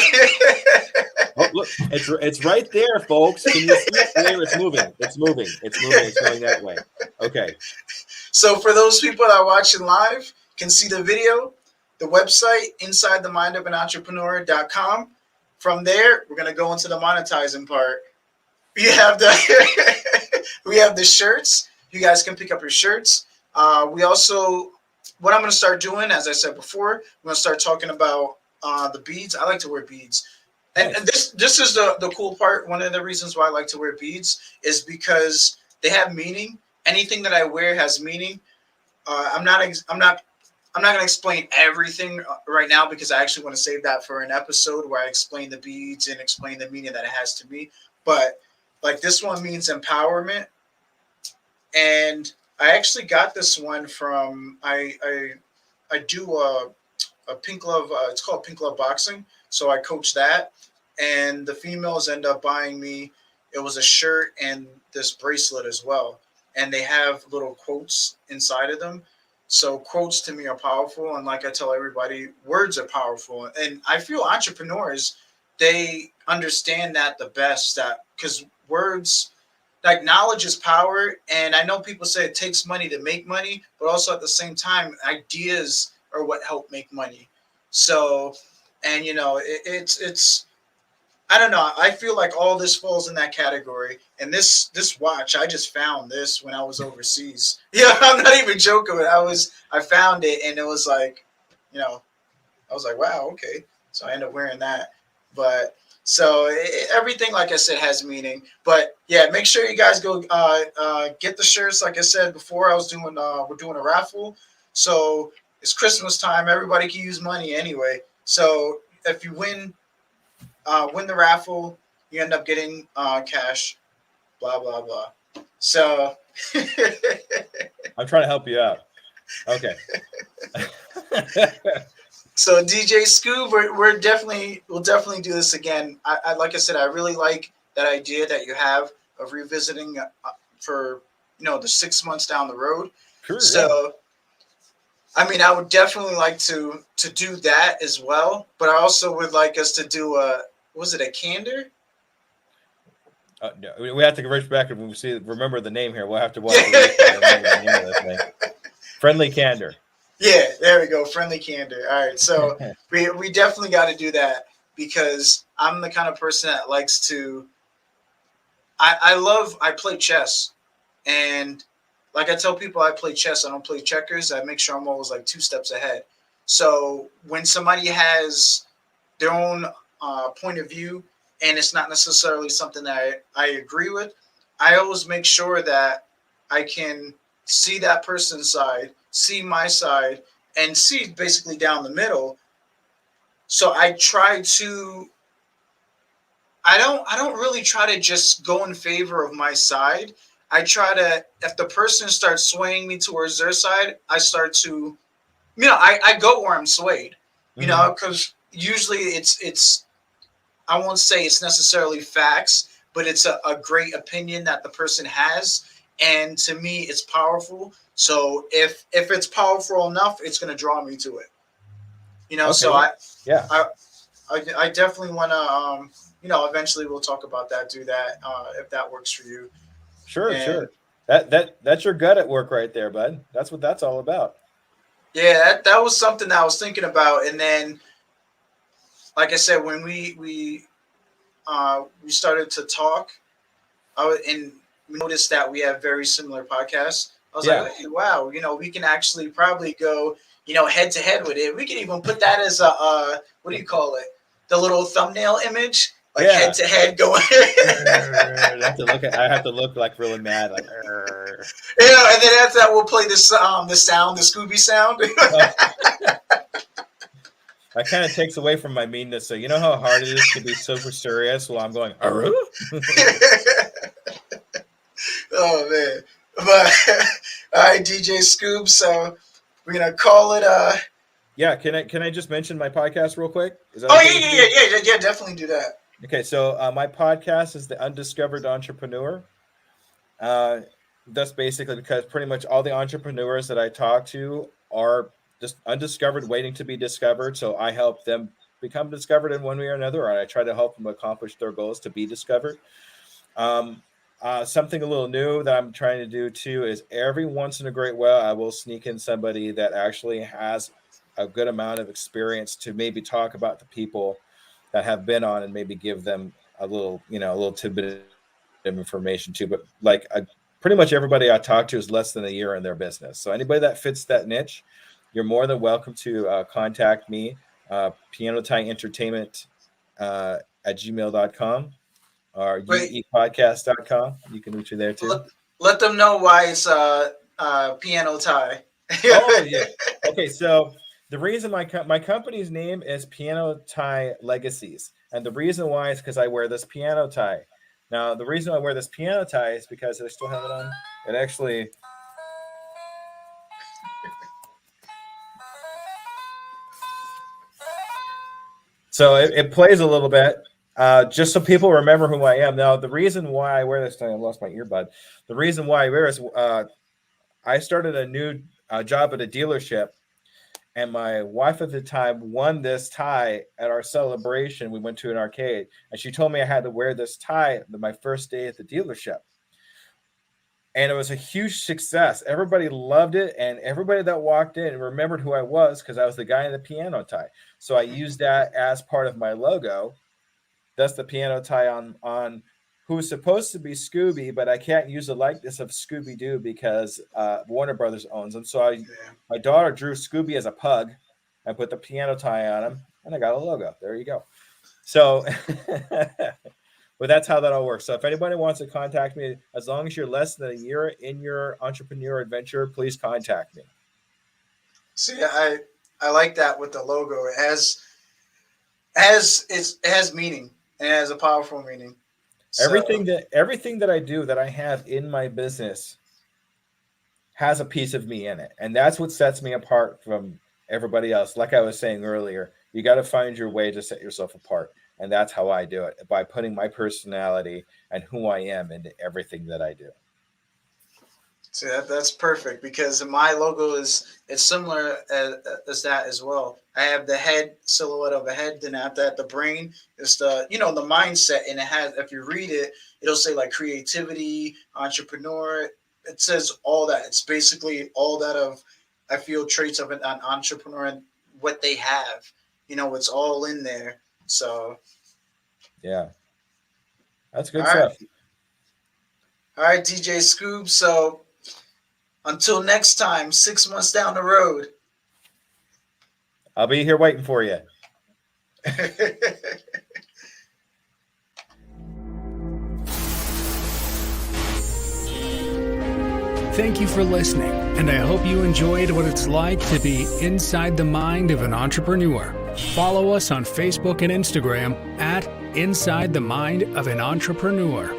Oh, look, it's right there, folks. Can you see it there? It's moving. It's moving. It's moving. It's going that way. Okay. So for those people that are watching live, can see the video, the website, insidethemindofanoentrepreneur.com. From there, we're gonna go into the monetizing part. We have the shirts. You guys can pick up your shirts. We also, what I'm gonna start doing, as I said before, I'm gonna start talking about the beads. I like to wear beads. And, Nice. and this is the cool part. One of the reasons why I like to wear beads is because they have meaning. Anything that I wear has meaning. I'm not gonna explain everything right now because I actually want to save that for an episode where I explain the beads and explain the meaning that it has to me. But like this one means empowerment, and I actually got this one from I do a pink glove. It's called pink glove boxing. So I coach that, and the females end up buying me. It was a shirt and this bracelet as well, and they have little quotes inside of them. So quotes to me are powerful, and like I tell everybody, words are powerful. And I feel entrepreneurs, they understand that the best, that because words, like knowledge is power. And I know people say it takes money to make money, but also at the same time, ideas are what help make money. So, and it's I don't know. I feel like all this falls in that category. And this watch, I just found this when I was overseas. Yeah, I'm not even joking. I found it, and it was like, you know, I was like, wow, okay. So I ended up wearing that. But so everything, like I said, has meaning. But yeah, make sure you guys go get the shirts. Like I said before, we're doing a raffle. So it's Christmas time. Everybody can use money anyway. So if you win the raffle, you end up getting cash. Blah blah blah. So I'm trying to help you out. Okay. so DJ Scoob, we'll definitely do this again. I like I said, I really like that idea that you have of revisiting for the 6 months down the road. Sure. So Yeah. I mean, I would definitely like to do that as well. But I also would like us to do was it a candor? No, we have to reach back and remember the name here. We'll have to watch the name of this thing. Friendly Candor. Yeah, there we go. Friendly candor. All right. So we definitely got to do that because I'm the kind of person that likes to. I play chess, and like I tell people, I play chess. I don't play checkers. I make sure I'm always like 2 steps ahead. So when somebody has their own point of view, and it's not necessarily something that I agree with, I always make sure that I can see that person's side, see my side, and see basically down the middle. So I don't really try to just go in favor of my side. I try to, if the person starts swaying me towards their side, I start to, I go where I'm swayed, because usually it's I won't say it's necessarily facts, but it's a great opinion that the person has. And to me, it's powerful. So if it's powerful enough, it's going to draw me to it. Okay. So Yeah. I definitely want to, eventually we'll talk about that, do that, if that works for you. Sure. That's your gut at work right there, bud. That's what that's all about. Yeah, that was something that I was thinking about. And then, like I said, when we started to talk, and we noticed that we have very similar podcasts. I was like, hey, wow, we can actually probably go, head to head with it. We can even put that as a what do you call it? The little thumbnail image, like head to head going. I have to look like really mad, like. And then after that, we'll play the sound, the Scooby sound. That kind of takes away from my meanness. So you know how hard it is to be super serious while I'm going. Oh man! But all right, DJ Scoob. So we're gonna call it. Yeah. Can I just mention my podcast real quick? Is that yeah. Definitely do that. Okay, so my podcast is The Undiscovered Entrepreneur. That's basically because pretty much all the entrepreneurs that I talk to are just undiscovered, waiting to be discovered. So I help them become discovered in one way or another, or I try to help them accomplish their goals to be discovered. Something a little new that I'm trying to do too is every once in a great while, I will sneak in somebody that actually has a good amount of experience to maybe talk about the people that have been on and maybe give them a little tidbit of information too. But like pretty much everybody I talk to is less than a year in their business. So anybody that fits that niche, you're more than welcome to contact me, Piano Tie Entertainment at gmail.com or uepodcast.com. You can reach me there too. Let them know why it's Piano Tie. Oh, yeah. Okay, so the reason my company's name is Piano Tie Legacies. And the reason why is because I wear this piano tie. Now, the reason I wear this piano tie is because I still have it on. It actually... So it plays a little bit, just so people remember who I am. Now, the reason why I wear this tie, I lost my earbud. The reason why I wear is I started a new job at a dealership, and my wife at the time won this tie at our celebration. We went to an arcade, and she told me I had to wear this tie my first day at the dealership. And it was a huge success. Everybody loved it, and everybody that walked in remembered who I was because I was the guy in the piano tie. So I used that as part of my logo. That's the piano tie on who's supposed to be Scooby, but I can't use the likeness of Scooby-Doo because Warner Brothers owns them. So my daughter drew Scooby as a pug. I put the piano tie on him, and I got a logo. There you go. So, but that's how that all works. So if anybody wants to contact me, as long as you're less than a year in your entrepreneur adventure, please contact me. See, I like that with the logo. It has meaning, and it has a powerful meaning. So, everything that I do, that I have in my business, has a piece of me in it, and that's what sets me apart from everybody else. Like I was saying earlier, you got to find your way to set yourself apart, and that's how I do it, by putting my personality and who I am into everything that I do. See, that's perfect, because my logo it's similar as that as well. I have the head, silhouette of a head, then after that the brain is the the mindset, and it has, if you read it, it'll say like creativity, entrepreneur. It says all that. It's basically all that of, I feel, traits of an entrepreneur and what they have. It's all in there. So yeah, that's good all stuff. Right. All right, DJ Scoob. So until next time, 6 months down the road, I'll be here waiting for you. Thank you for listening, and I hope you enjoyed what it's like to be inside the mind of an entrepreneur. Follow us on Facebook and Instagram at Inside the Mind of an Entrepreneur.